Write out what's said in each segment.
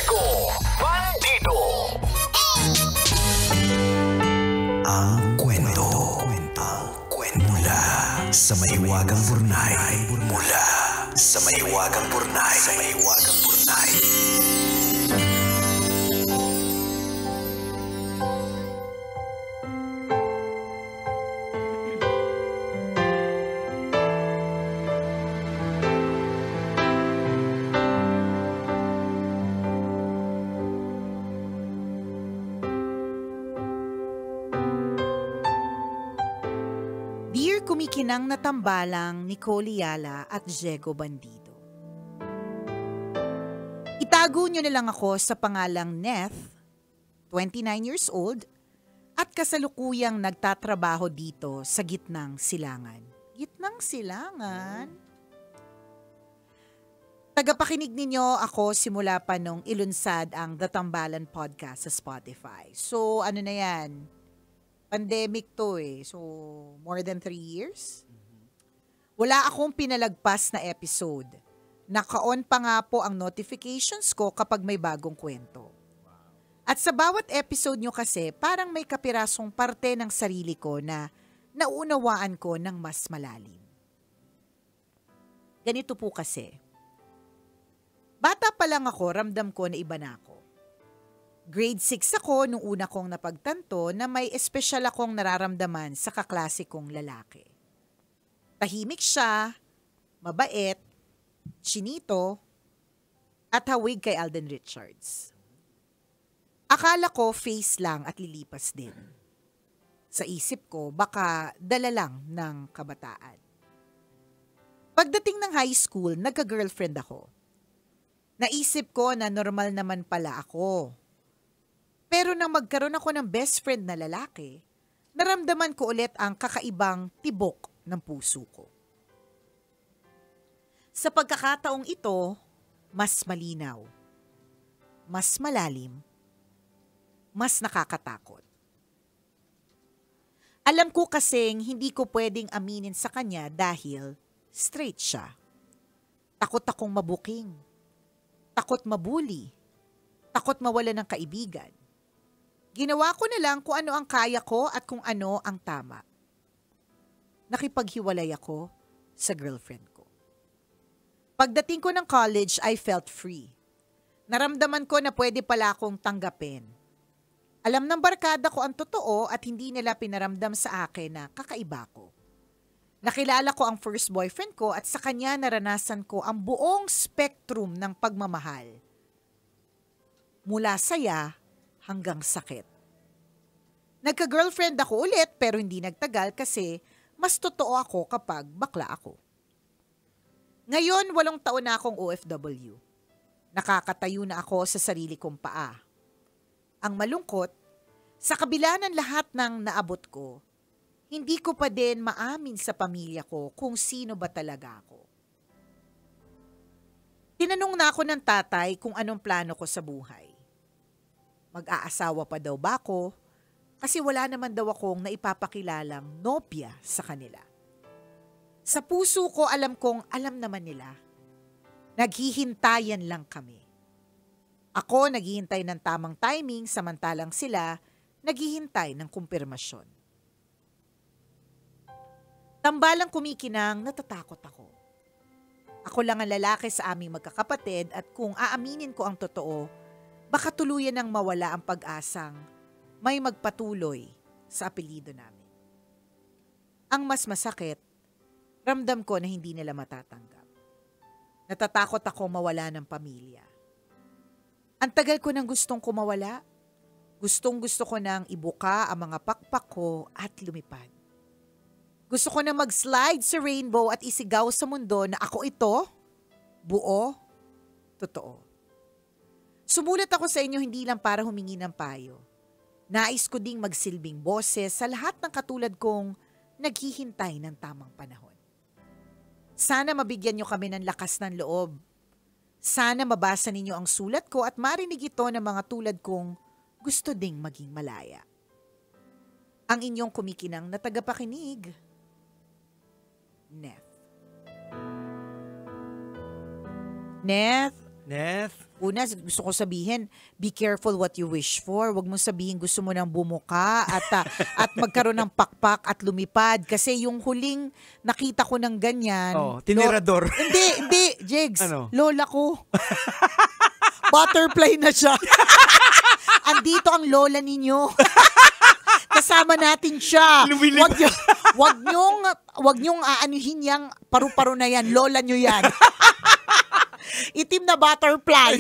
Diego Bandido. Ang kwento. Mula sa mahiwagang burnay. Mula sa mahiwagang burnay. Dear kumikinang na tambalang Nicole Yala at Diego Bandido. Itago niyo na lang ako sa pangalang Neth, 29 years old, at kasalukuyang nagtatrabaho dito sa Gitnang Silangan. Gitnang Silangan? Tagapakinig ninyo ako simula pa nung ilunsad ang The Tambalan Podcast sa Spotify. So ano na yan? Pandemic to eh. So, more than 3 years. Wala akong pinalagpas na episode. Naka-on pa nga po ang notifications ko kapag may bagong kwento. At sa bawat episode nyo kasi, parang may kapirasong parte ng sarili ko na naunawaan ko ng mas malalim. Ganito po kasi. Bata pa lang ako, ramdam ko na iba na ako. Grade 6 ako nung una kong napagtanto na may espesyal akong nararamdaman sa kaklase kong lalaki. Tahimik siya, mabait, chinito, at hawig kay Alden Richards. Akala ko face lang at lilipas din. Sa isip ko, baka dala lang ng kabataan. Pagdating ng high school, nagka-girlfriend ako. Naisip ko na normal naman pala ako. Pero nang magkaroon ako ng best friend na lalaki, naramdaman ko ulit ang kakaibang tibok ng puso ko. Sa pagkakataong ito, mas malinaw, mas malalim, mas nakakatakot. Alam ko kasing hindi ko pwedeng aminin sa kanya dahil straight siya. Takot akong mabuking, takot mabuli, takot mawala ng kaibigan. Ginawa ko na lang kung ano ang kaya ko at kung ano ang tama. Nakipaghiwalay ako sa girlfriend ko. Pagdating ko ng college, I felt free. Naramdaman ko na pwede pala akong tanggapin. Alam ng barkada ko ang totoo at hindi nila pinaramdam sa akin na kakaiba ko. Nakilala ko ang first boyfriend ko at sa kanya naranasan ko ang buong spectrum ng pagmamahal. Mula saya hanggang sakit. Nagka-girlfriend ako ulit pero hindi nagtagal kasi mas totoo ako kapag bakla ako. Ngayon, 8 taon na akong OFW. Nakakatayo na ako sa sarili kong paa. Ang malungkot, sa kabila ng lahat ng naabot ko, hindi ko pa din maamin sa pamilya ko kung sino ba talaga ako. Tinanong na ako ng tatay kung anong plano ko sa buhay. Mag-aasawa pa daw ba ako kasi wala naman daw akong naipapakilalang nobya sa kanila. Sa puso ko alam kong alam naman nila. Naghihintayan lang kami. Ako naghihintay ng tamang timing samantalang sila naghihintay ng kumpirmasyon. Tambalang kumikinang natatakot ako. Ako lang ang lalaki sa aming magkakapatid at kung aaminin ko ang totoo, baka tuluyan nang mawala ang pag-asang may magpatuloy sa apelyido namin. Ang mas masakit, ramdam ko na hindi nila matatanggap. Natatakot ako mawala ng pamilya. Ang tagal ko nang gustong kumawala. Gustong-gusto ko nang ibuka ang mga pakpak ko at lumipad. Gusto ko na mag-slide sa rainbow at isigaw sa mundo na ako ito, buo, totoo. Sumulat ako sa inyo hindi lang para humingi ng payo. Nais ko ding magsilbing boses sa lahat ng katulad kong naghihintay ng tamang panahon. Sana mabigyan niyo kami ng lakas ng loob. Sana mabasa ninyo ang sulat ko at marinig ito ng mga tulad kong gusto ding maging malaya. Ang inyong kumikinang na tagapakinig, Neth. Neth, Neth? Una, gusto ko sabihin, be careful what you wish for. Huwag mong sabihin gusto mo nang bumuka at magkaroon ng pakpak at lumipad. Kasi yung huling nakita ko ng ganyan. Tinirador. Hindi, Jigs. Ano? Lola ko. Butterfly na siya. Andito ang lola ninyo. Kasama natin siya. Wag niyong aanuhin yang paru-paro na yan. Lola niyo yan. Itim na butterfly.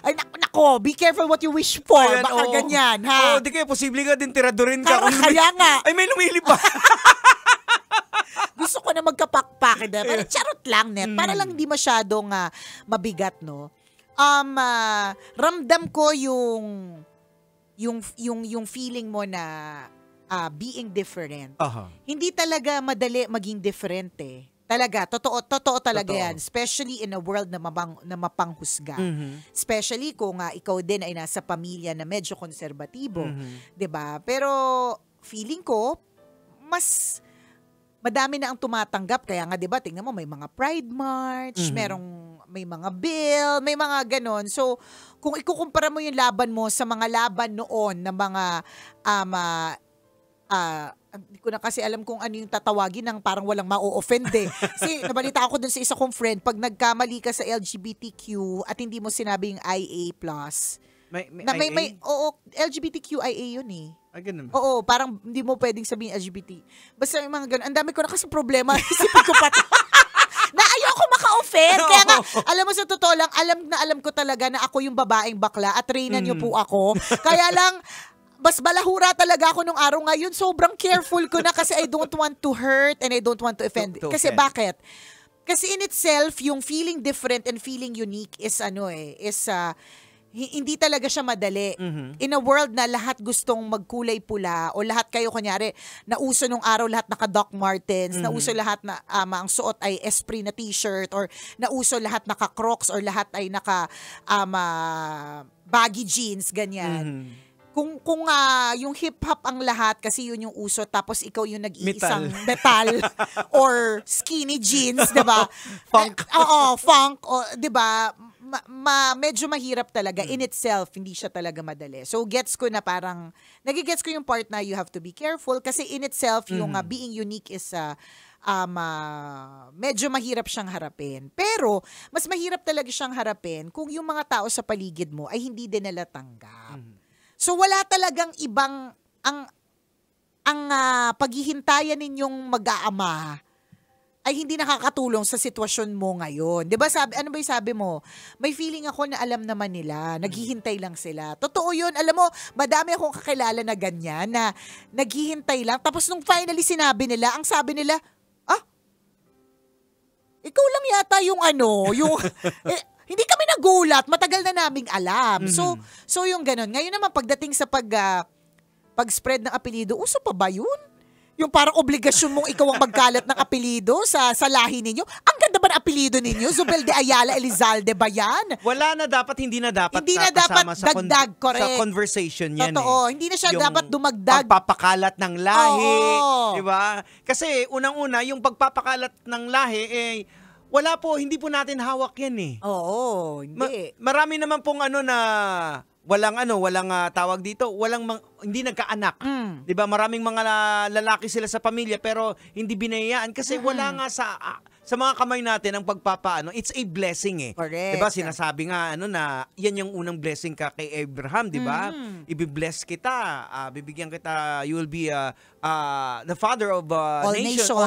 Ay, nako, be careful what you wish for. Ayan, Baka ganyan, ha? Di kaya posible ka din tiradorin ka. Kaya nga. Ay, may lumili pa. Gusto ko na magkapakpak. Pero charot lang, Net. Para lang hindi masyadong mabigat, no? Ramdam ko yung feeling mo na being different. Hindi talaga madali maging different eh. Talaga, totoo talaga yan. Especially in a world na mapanghusga. Especially kung ikaw din ay nasa pamilya na medyo konserbatibo. 'Di ba? Pero feeling ko, mas madami na ang tumatanggap. Kaya nga, 'di ba, tingnan mo, may mga Pride March, may mga bill, may mga ganon. So, kung ikukumpara mo yung laban mo sa mga laban noon na mga hindi ko na kasi alam kung ano yung tatawagin ng parang walang ma-offend eh. Kasi nabalita ako dun sa isa kong friend, pag nagkamali ka sa LGBTQ at hindi mo sinabi yung IA+, LGBTQIA yun eh. Ganun. Oo, parang hindi mo pwedeng sabihin LGBT. Basta yung mga ganun. Ang dami ko na kasi problema. Isipin ko pa na ayoko maka-offend. Kaya nga, alam mo, sa totoo lang, alam ko talaga na ako yung babaeng bakla at reyna niyo po ako. Kaya lang, mas balahura talaga ako nung araw ngayon. Sobrang careful ko na kasi I don't want to hurt and I don't want to offend. Kasi bakit? Kasi in itself, yung feeling different and feeling unique is hindi talaga siya madali. In a world na lahat gustong magkulay pula o lahat kayo, kunyari, nauso nung araw lahat naka Doc Martens, nauso lahat na ang suot ay Esprit na t-shirt, or nauso lahat naka Crocs, or lahat ay naka baggy jeans, ganyan. Kung yung hip-hop ang lahat kasi yun yung uso, tapos ikaw yung nag-iisang metal or skinny jeans, 'di ba? Funk. Funk, 'di ba? Medyo mahirap talaga in itself, hindi siya talaga madali. So gets ko na parang nagigets ko yung part na you have to be careful kasi in itself yung being unique is medyo mahirap siyang harapin. Pero mas mahirap talaga siyang harapin kung yung mga tao sa paligid mo ay hindi din nila tanggap. So wala talagang ibang ang paghihintayan ninyong mag-aama ay hindi nakakatulong sa sitwasyon mo ngayon. 'Di ba ano ba 'yung sabi mo? May feeling ako na alam naman nila, naghihintay lang sila. Totoo 'yun. Alam mo, madami akong kakilala na ganyan na naghihintay lang, tapos nung finally sinabi nila, ang sabi nila, ikaw lang yata yung hindi kami nagulat, matagal na naming alam. So yung ganun. Ngayon naman pagdating sa pag-spread ng apelyido, uso pa ba yun? Yung parang obligasyon mong ikaw ang magkalat ng apelyido sa lahi ninyo. Ang ganda ba ng apelyido ninyo? Zubel de Ayala Elizalde ba yan? Hindi na dapat dagdag, sa conversation yan. Totoo, hindi na siya dapat dumagdag. Pagpapakalat ng lahi, di ba? Kasi unang-una, yung pagpapakalat ng lahi, hindi po natin hawak yan eh. Oo, hindi. Marami naman pong walang tawag dito, hindi nagkaanak. 'Di ba? Maraming mga lalaki sila sa pamilya pero hindi binayaan kasi wala nga sa mga kamay natin ang pagpapaano. It's a blessing eh. Correct. 'Di ba? Sinasabi nga na yan yung unang blessing ka kay Abraham, 'di ba? Ibi-bless kita, bibigyan kita, you will be the father of all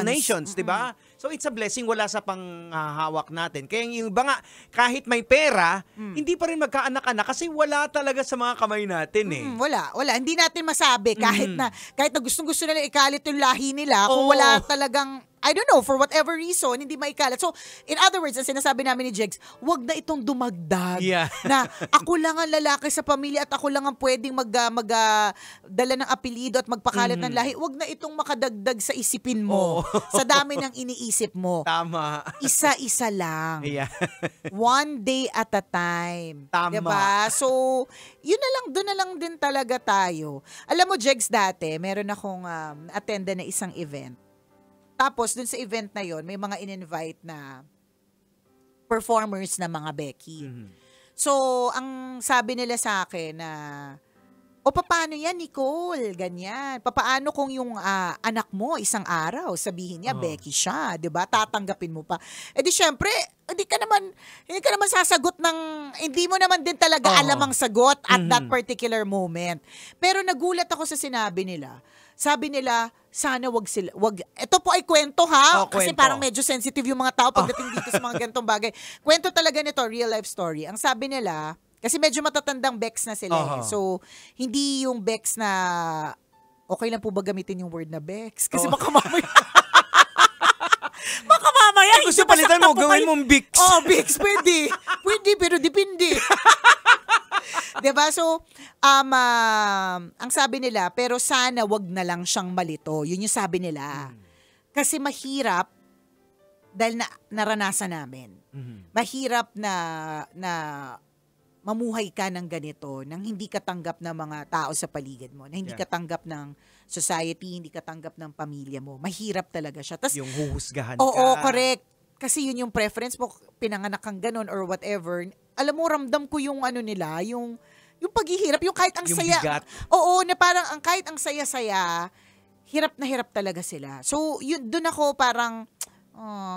nations, 'di ba? So it's a blessing, wala sa panghahawak natin. Kaya yung iba nga, kahit may pera, hindi pa rin magkaanak-anak kasi wala talaga sa mga kamay natin eh. Wala. Hindi natin masabi kahit na gustong-gusto nila ikalit yung lahi nila, kung wala talagang, I don't know, for whatever reason, hindi maikalat. So, in other words, ang sinasabi namin ni Jegs, wag na itong dumagdag. Yeah. Na ako lang ang lalaki sa pamilya at ako lang ang pwedeng dala ng apelyido at magpakalat ng lahi. Wag na itong makadagdag sa isipin mo. Sa dami ng iniisip mo. Tama. Isa-isa lang. Yeah. One day at a time. Tama. Diba? So, doon na lang din talaga tayo. Alam mo, Jegs, dati, meron akong attenda na isang event. Tapos, dun sa event na yon, may mga in-invite na performers na mga Becky. So, ang sabi nila sa akin na, o paano yan, Nicole? Ganyan. Paano kung yung anak mo isang araw, sabihin niya, Becky siya, 'di ba? Tatanggapin mo pa. Eh di syempre, hindi ka naman sasagot hindi mo naman din talaga alam ang sagot at that particular moment. Pero nagulat ako sa sinabi nila. Sabi nila, sana ito po ay kwento ha, kasi kwento. parang medyo sensitive yung mga tao pagdating dito sa mga ganitong bagay. Kwento talaga nito, real life story. Ang sabi nila, kasi medyo matatandang Bex na sila. So, hindi yung Bex na, okay lang po ba gamitin yung word na Bex? Kasi baka mamaya, Gusto palitan mo, gawin mong Bix. Bix, pwede. Pwede, pero depende. Diba? So, ang sabi nila, pero sana wag na lang siyang malito. Yun yung sabi nila. Kasi mahirap, dahil naranasan namin. Mahirap na mamuhay ka ng ganito, nang hindi ka tanggap ng mga tao sa paligid mo, na hindi ka tanggap ng society, hindi ka tanggap ng pamilya mo. Mahirap talaga siya. Tas, yung huhusgahan ka. Oo, correct. Kasi yun yung preference mo, pinanganak kang ganun or whatever. Alam mo, ramdam ko yung nila, yung paghihirap, yung kahit ang yung saya. Bigat. Oo, na parang kahit ang saya-saya, hirap na hirap talaga sila. So, yun, dun ako parang,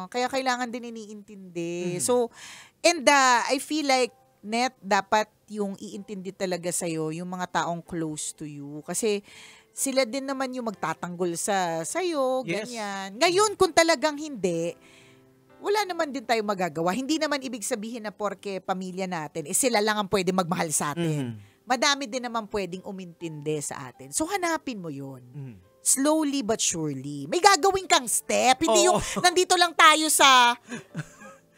kaya kailangan din iniintindi. So, and I feel like, Net, dapat yung iintindi talaga sa'yo, yung mga taong close to you. Kasi sila din naman yung magtatanggol sa'yo, ganyan. Ngayon, kung talagang hindi, wala naman din tayo magagawa. Hindi naman ibig sabihin na porke pamilya natin, sila lang ang pwede magmahal sa atin. Madami din naman pwedeng umintindi sa atin. So, hanapin mo yun. Slowly but surely. May gagawin kang step. Hindi yung nandito lang tayo sa...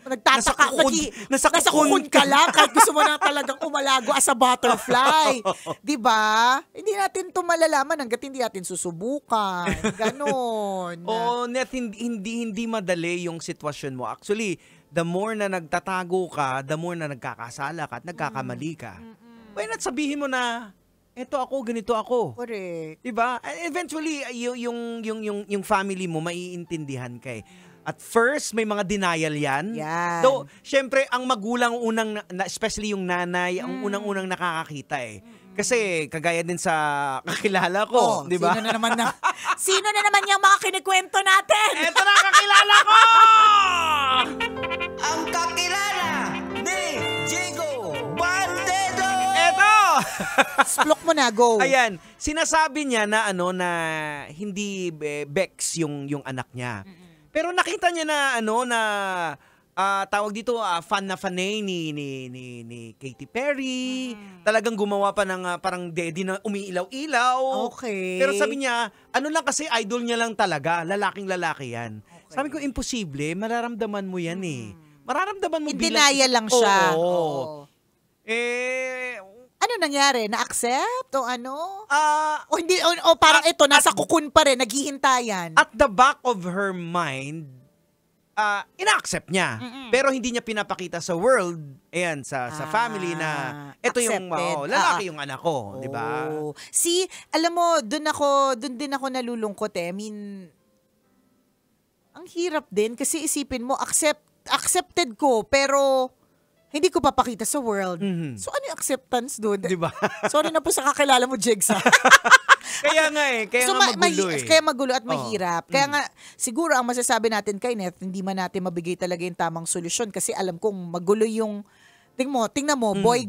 Nagtataka, nasa kukun ka lang kahit gusto mo na talagang umalago as a butterfly. Diba? Hindi natin ito malalaman hanggat hindi natin susubukan. Ganon. Net, hindi madali yung sitwasyon mo. Actually, the more na nagtatago ka, the more na nagkakasala ka at nagkakamali ka. Why not sabihin mo na, eto ako, ganito ako. Correct. Diba? Eventually, yung family mo, maiintindihan ka eh. At first, may mga denial yan. Though, syempre, ang magulang especially yung nanay, ang unang-unang nakakakita eh. Kasi, kagaya din sa kakilala ko, di ba? Sino na naman yung mga kinikwento natin? Eto na, kakilala ko! Ang kakilala ni Jigo Baldedo! Eto! Splok mo na, go. Ayan, sinasabi niya na na hindi Bex yung anak niya. Pero nakita niya na tawag dito, fan na ni Katy Perry. Talagang gumawa pa ng parang daddy na umiilaw-ilaw. Okay. Pero sabi niya, lang kasi idol niya lang talaga, lalaking-lalaki yan. Okay. Sabi ko, imposible, mararamdaman mo yan eh. Mararamdaman mo denial lang siya. Oo. Ano nangyari? Na-accept? O ano? O hindi, o parang ito, nasa kukun pa rin, naghihintayan. At the back of her mind, ina-accept niya. Pero hindi niya pinapakita sa world, sa family na ito yung lalaki yung anak ko, di ba? See, alam mo, doon din ako nalulungkot eh. I mean, ang hirap din kasi isipin mo, accepted ko, pero hindi ko papakita sa world. So, ano yung acceptance doon? Diba? Sorry na po sa kakilala mo, Jigs. Kaya nga eh. Kaya nga magulo eh. Kaya magulo at mahirap. Kaya nga, siguro ang masasabi natin kay Net, hindi man natin mabigay talaga yung tamang solusyon kasi alam kong magulo yung, tingnan mo, boy,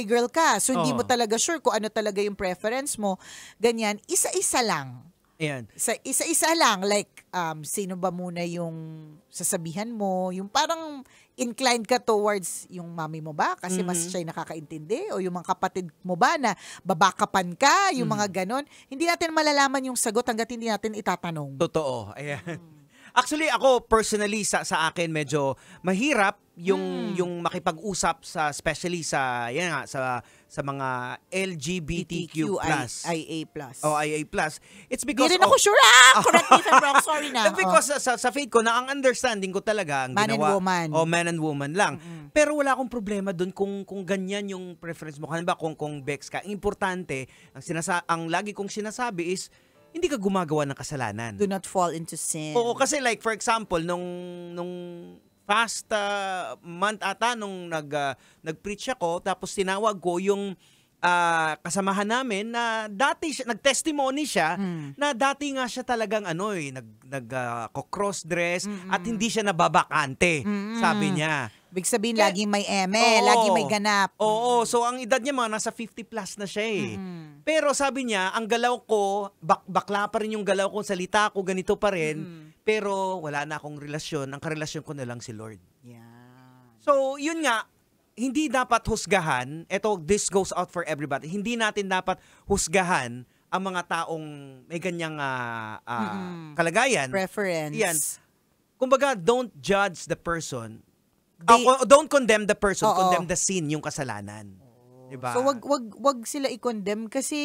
girl ka. So, hindi mo talaga sure kung ano talaga yung preference mo. Ganyan. Isa-isa lang. Ayan. Isa-isa lang. Like, sino ba muna yung sasabihan mo? Yung parang inclined ka towards yung mami mo ba? Kasi mas siya nakakaintindi? O yung mga kapatid mo ba na babakapan ka? Yung mga ganon. Hindi natin malalaman yung sagot hanggat hindi natin itatanong. Totoo. Ayan. Actually, ako personally, sa akin, medyo mahirap yung makipag-usap especially sa mga LGBTQ+. IA+. O IA+. It's because Di rin ako sure correct me if I'm wrong. Sorry na. Because sa faith ko, na ang understanding ko talaga, ang man ginawa, and woman. Man and woman lang. Pero wala akong problema doon kung ganyan yung preference mo. Kaya ba kung Bex ka, importante, ang lagi kong sinasabi is, hindi ka gumagawa ng kasalanan. Do not fall into sin. Oo, kasi like for example, nung past month ata nung nag-preach ako, tapos tinawag ko yung kasamahan namin na dati siya, nag-testimony siya na dati nga siya talagang cross-dress at hindi siya nababakante, sabi niya. Big sabihin, laging may laging may ganap. Oo, so ang edad niya mga nasa 50 plus na siya eh. Pero sabi niya, ang galaw ko, bakla pa rin yung galaw ko, salita ko, ganito pa rin, pero wala na akong relasyon. Ang karelasyon ko na lang si Lord. Yeah. So, yun nga, hindi dapat husgahan, this goes out for everybody, hindi natin dapat husgahan ang mga taong may ganyang kalagayan. Preference. Yan. Kumbaga, don't judge the person. Don't condemn the person, condemn the sin, yung kasalanan. Diba? So wag sila i-condemn kasi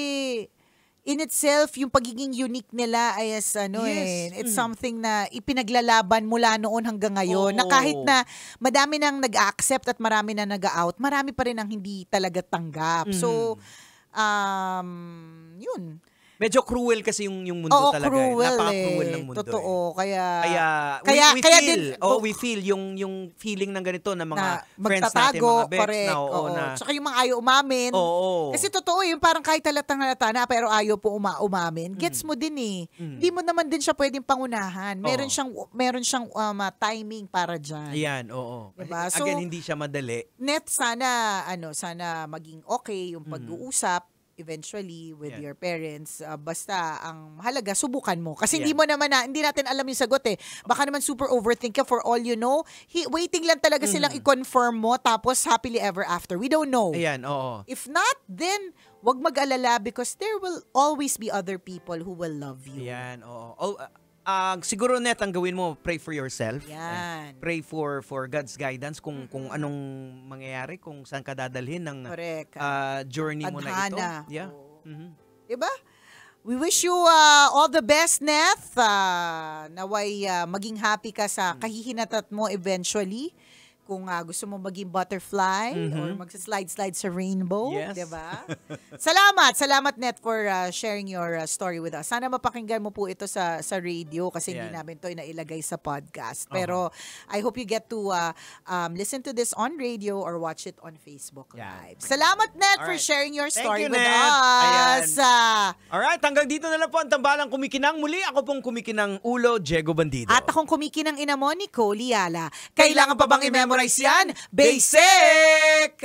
in itself yung pagiging unique nila ay it's something na ipinaglalaban mula noon hanggang ngayon. Na kahit na madami nang nag-accept at marami na nag-out, marami pa rin ang hindi talaga tanggap. So yun. Medyo cruel kasi yung mundo talaga. Cruel Napaka-cruel ng mundo. Totoo. We feel yung feeling ng ganito ng mga friends natin, magtatago, mga bets. Tsaka yung mga ayaw umamin. Kasi totoo, yung parang kahit halatang-halata na pero ayaw po umamin, gets mo din eh. Hindi mo naman din siya pwedeng pangunahan. Meron siyang timing para dyan. Ayan, oo. Diba? So, again, hindi siya madali. Sana maging okay yung pag-uusap eventually with your parents. Basta ang mahalaga, subukan mo. Kasi hindi natin alam yung sagot eh. Baka naman super overthink ka, for all you know. Waiting lang talaga silang i-confirm mo tapos happily ever after. We don't know. Ayan, oo. If not, then wag mag-alala because there will always be other people who will love you. Ayan, oo. Siguro net ang gawin mo, pray for yourself. Yan. Pray for God's guidance kung anong mangyayari, kung saan ka dadalhin ng journey mo na ito. Yeah. Diba? We wish you all the best, Neth. Naway maging happy ka sa kahihinatad mo eventually. Kung gusto mo maging butterfly or magsa-slide sa rainbow, yes. diba? Salamat Net for sharing your story with us. Sana mapakinggan mo po ito sa radio kasi hindi namin ito nailagay sa podcast. Pero I hope you get to listen to this on radio or watch it on Facebook Live. Salamat Net for sharing your story with us. Alright, hanggang dito na lang po ang tambalang kumikinang. Muli ako pong kumikinang ulo, Diego Bandido. At akong kumikinang ina mo, Nicole Liala. Kailangan pa bang i-memorize yan? Basic!